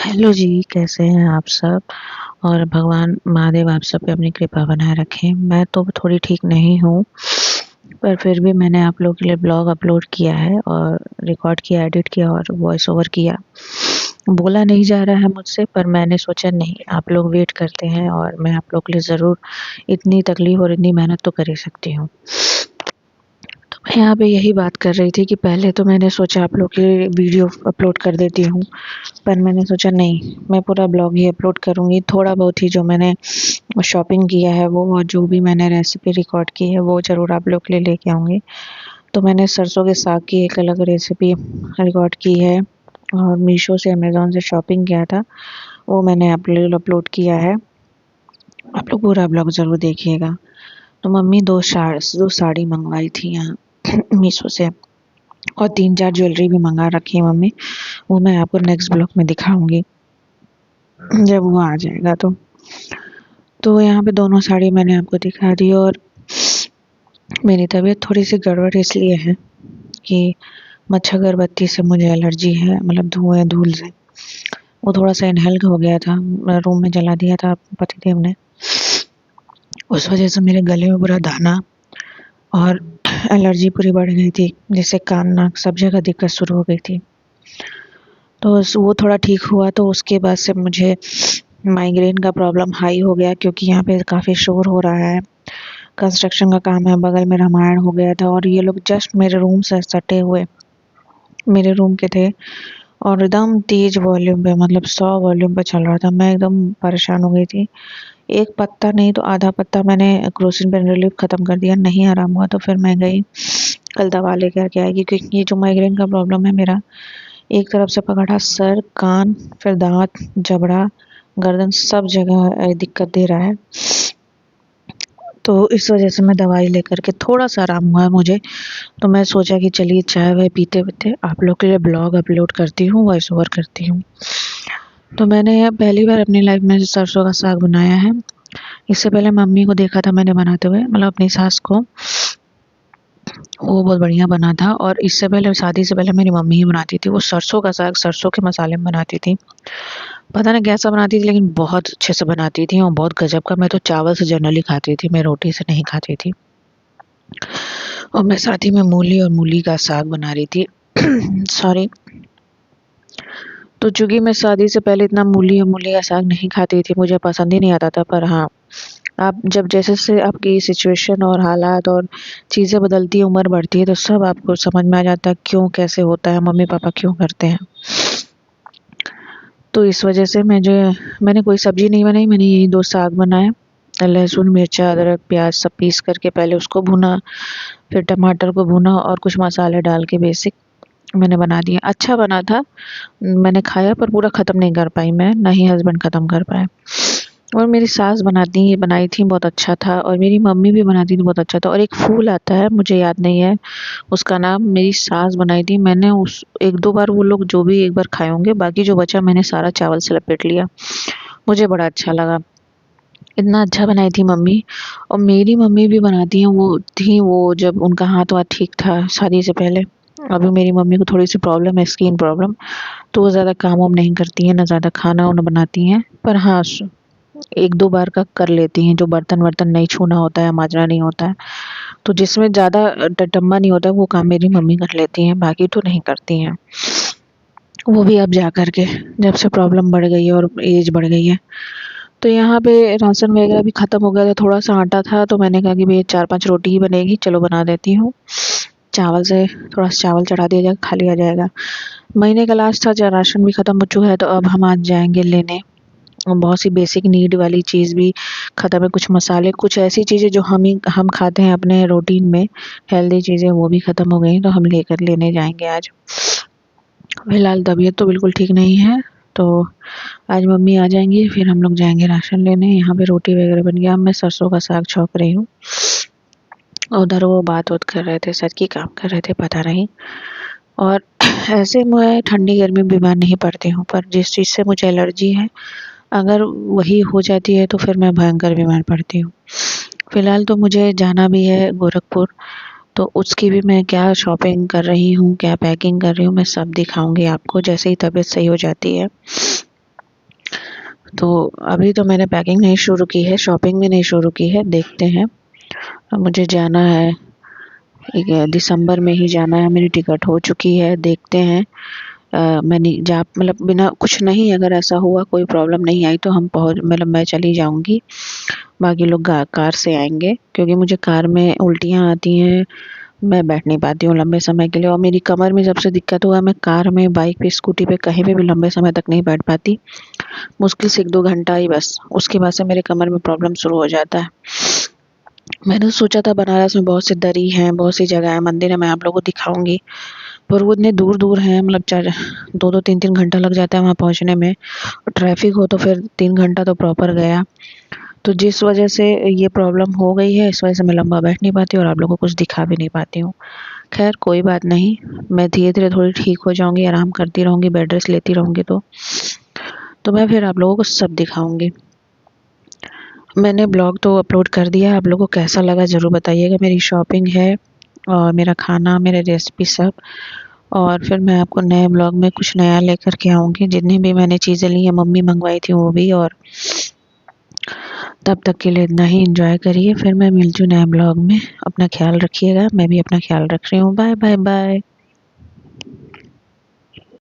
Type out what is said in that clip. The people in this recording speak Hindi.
हेलो जी, कैसे हैं आप सब? और भगवान महादेव आप सब पे अपनी कृपा बनाए रखें। मैं तो थोड़ी ठीक नहीं हूँ, पर फिर भी मैंने आप लोगों के लिए ब्लॉग अपलोड किया है और रिकॉर्ड किया, एडिट किया और वॉइस ओवर किया। बोला नहीं जा रहा है मुझसे, पर मैंने सोचा नहीं, आप लोग वेट करते हैं और मैं आप लोग के लिए ज़रूर इतनी तकलीफ़ और इतनी मेहनत तो कर ही सकती हूँ। तो मैं यहाँ पे यही बात कर रही थी कि पहले तो मैंने सोचा आप लोग के लिए वीडियो अपलोड कर देती हूँ, पर मैंने सोचा नहीं, मैं पूरा ब्लॉग ही अपलोड करूँगी। थोड़ा बहुत ही जो मैंने शॉपिंग किया है वो और जो भी मैंने रेसिपी रिकॉर्ड की है वो ज़रूर आप लोग के लिए लेके आऊँगी। तो मैंने सरसों के साग की एक अलग रेसिपी रिकॉर्ड की है और मीशो से, अमेज़न से शॉपिंग किया था, वो मैंने आप लोग अपलोड किया है। आप लोग पूरा ब्लॉग ज़रूर देखिएगा। तो मम्मी दो साड़ी मँगवाई थी यहाँ मीशो से और 3-4 ज्वेलरी भी मँगा रखी है मम्मी, वो मैं आपको नेक्स्ट ब्लॉग में दिखाऊँगी जब वो आ जाएगा तो। तो यहाँ पे दोनों साड़ी मैंने आपको दिखा दी और मेरी तबीयत थोड़ी-सी गड़बड़ इसलिए है कि मच्छर अगरबत्ती से मुझे एलर्जी है, मतलब धुएँ धूल से। वो थोड़ा-सा इनहेल हो गया था, रूम में जला दिया था पतिदेव ने। उस वजह से मेरे गले में पूरा दाना और एलर्जी पूरी बढ़ गई थी, जिससे कान, नाक सब जगह दिक्कत शुरू हो गई थी। तो वो थोड़ा ठीक हुआ तो उसके बाद से मुझे माइग्रेन का प्रॉब्लम हाई हो गया, क्योंकि यहाँ पे काफ़ी शोर हो रहा है, कंस्ट्रक्शन का काम है, बगल में रामायण हो गया था और ये लोग जस्ट मेरे रूम से सटे हुए मेरे रूम के थे और एकदम तेज़ वॉल्यूम पे, मतलब 100 वॉल्यूम पे चल रहा था। मैं एकदम परेशान हो गई थी। एक पत्ता नहीं तो आधा पत्ता मैंने क्रोसिन पेन रिलीफ ख़त्म कर दिया, नहीं आराम हुआ तो फिर मैं गई, कल दवा लेकर के आई, क्योंकि ये जो माइग्रेन का प्रॉब्लम है मेरा, एक तरफ से पकड़ा सर, कान, फिर दाँत, जबड़ा, गर्दन, सब जगह दिक्कत दे रहा है। तो इस वजह से मैं दवाई लेकर के थोड़ा-सा आराम हुआ है मुझे, तो मैं सोचा कि चलिए चाय-वाय पीते-पीते आप लोग के लिए ब्लॉग अपलोड करती हूँ, वॉइस ओवर करती हूँ। तो मैंने अब पहली बार अपनी लाइफ़ में सरसों का साग बनाया है। इससे पहले मम्मी को देखा था मैंने बनाते हुए, मतलब अपनी सास को, वो बहुत बढ़िया बना था और इससे पहले, शादी से पहले मेरी मम्मी ही बनाती थी। वो सरसों का साग सरसों के मसाले में बनाती थी। पता नहीं कैसा बनाती थी, लेकिन बहुत अच्छे से बनाती थी और बहुत गज़ब का। मैं तो चावल से जनरली खाती थी, मैं रोटी से नहीं खाती थी। और मैं साथ ही में मूली और मूली का साग बना रही थी सॉरी। तो चूँकि मैं शादी से पहले इतना मूली और मूली का साग नहीं खाती थी, मुझे पसंद ही नहीं आता था, पर हाँ, आप जब जैसे-जैसे आपकी सिचुएशन और हालात और चीज़ें बदलती हैं, उम्र बढ़ती है, तो सब आपको समझ में आ जाता है क्यों, कैसे होता है, मम्मी-पापा क्यों करते हैं। तो इस वजह से मैंने कोई सब्ज़ी नहीं बनाई, मैंने यही 2 साग बनाए। लहसुन, मिर्चा, अदरक, प्याज़ सब पीस करके पहले उसको भुना, फिर टमाटर को भुना और कुछ मसाले डाल के बेसिक मैंने बना दिया। अच्छा बना था, मैंने खाया पर पूरा ख़त्म नहीं कर पाई मैं, ना ही हस्बैंड ख़त्म कर पाए। और मेरी सास बनाई थी, बहुत अच्छा था, और मेरी मम्मी भी बनाती थी, बहुत अच्छा था। और एक फूल आता है, मुझे याद नहीं है उसका नाम, मेरी सास बनाई थी। मैंने उस 1-2 बार, वो लोग जो भी एक बार खाए होंगे, बाकी जो बचा मैंने सारा चावल से लपेट लिया। मुझे बड़ा अच्छा लगा। इतना अच्छा बनाई थी मम्मी। और मेरी मम्मी भी बनाती हैं, वो जब उनका हाथ-वाथ ठीक था शादी से पहले। अभी मेरी मम्मी को थोड़ी-सी प्रॉब्लम है, स्किन प्रॉब्लम, तो वो ज़्यादा काम-वाम नहीं करती हैं, ना ज़्यादा खाना-वाना बनाती हैं। पर हाँ, 1-2 बार का कर लेती हैं, जो बर्तन-वर्तन नहीं छूना होता है, मांजना नहीं होता है। तो जिसमें ज़्यादा टटम्मा नहीं होता है, वो काम मेरी मम्मी कर लेती हैं, बाकी तो नहीं करती हैं। वो भी अब जा कर के, जब से प्रॉब्लम बढ़ गई है और एज बढ़ गई है। तो यहाँ पे राशन वगैरह भी ख़त्म हो गया था, थोड़ा-सा आटा था, तो मैंने कहा कि भई 4-5 रोटी ही बनेगी, चलो बना देती हूँ। चावल से थोड़ा-सा चावल चढ़ा दिया जाएगा, खा लिया जाएगा। महीने का लास्ट था, ज राशन भी ख़त्म हो चुका है, तो अब हम आज जाएँगे लेने। और बहुत सी बेसिक नीड वाली चीज़ भी ख़त्म है, कुछ मसाले, कुछ ऐसी चीज़ें जो हम खाते हैं अपने रूटीन में, हेल्दी चीज़ें, वो भी ख़त्म हो गई हैं, तो हम लेने जाएँगे आज। फिलहाल तबीयत तो बिल्कुल ठीक नहीं है, तो आज मम्मी आ जाएँगी, फिर हम लोग जाएँगे राशन लेने। यहाँ पे रोटी वगैरह बन गया, अब मैं सरसों का साग छौंक रही हूँ। उधर वो बात-वात कर रहे थे, सर की काम कर रहे थे, पता नहीं। और ऐसे मैं ठंडी-गर्मी में बीमार नहीं पड़ती हूँ, पर जिस चीज़ से मुझे एलर्जी है, अगर वही हो जाती है तो फिर मैं भयंकर बीमार पड़ती हूँ। फिलहाल तो मुझे जाना भी है गोरखपुर, तो उसकी भी मैं क्या शॉपिंग कर रही हूँ, क्या पैकिंग कर रही हूँ, मैं सब दिखाऊँगी आपको जैसे ही तबीयत सही हो जाती है। तो अभी तो मैंने पैकिंग नहीं शुरू की है, शॉपिंग भी नहीं शुरू की है, देखते हैं। अब मुझे जाना है, दिसंबर में ही जाना है, मेरी टिकट हो चुकी है, देखते हैं। मैं नहीं जा मतलब बिना कुछ नहीं, अगर ऐसा हुआ कोई प्रॉब्लम नहीं आई तो हम पहुँच मतलब मैं चली जाऊँगी, बाकी लोग कार से आएंगे, क्योंकि मुझे कार में उल्टियाँ आती हैं, मैं बैठ नहीं पाती हूँ लंबे समय के लिए, और मेरी कमर में सबसे दिक्कत हुआ, मैं कार में, बाइक पे, स्कूटी पे कहीं पे भी लंबे समय तक नहीं बैठ पाती। मुश्किल से 1-2 घंटा ही बस, उसके बाद से मेरे कमर में प्रॉब्लम शुरू हो जाता है। मैंने सोचा था बनारस में बहुत सी दरी हैं, बहुत सी जगह है, मंदिर है, मैं आप लोगों को दिखाऊंगी, पर वो इतने दूर दूर हैं, मतलब 2-2 3-3 घंटा लग जाता है वहाँ पहुँचने में, और ट्रैफिक हो तो फिर 3 घंटा तो प्रॉपर गया। तो जिस वजह से ये प्रॉब्लम हो गई है, इस वजह से मैं लंबा बैठ नहीं पाती और आप लोगों को कुछ दिखा भी नहीं पाती हूँ। खैर कोई बात नहीं, मैं धीरे धीरे थोड़ी ठीक हो जाऊंगी, आराम करती रहूंगी, बेड रेस्ट लेती रहूंगी, तो मैं फिर आप लोगों को सब दिखाऊंगी। मैंने ब्लॉग तो अपलोड कर दिया है, आप लोगों को कैसा लगा ज़रूर बताइएगा। मेरी शॉपिंग है और मेरा खाना, मेरे रेसिपी सब, और फिर मैं आपको नए ब्लॉग में कुछ नया लेकर के आऊँगी। जितनी भी मैंने चीज़ें ली हैं, मम्मी मंगवाई थी वो भी, और तब तक के लिए इतना ही, एंजॉय करिए। फिर मैं मिलती हूँ नए ब्लॉग में। अपना ख्याल रखिएगा, मैं भी अपना ख्याल रख रही हूँ। Bye bye bye.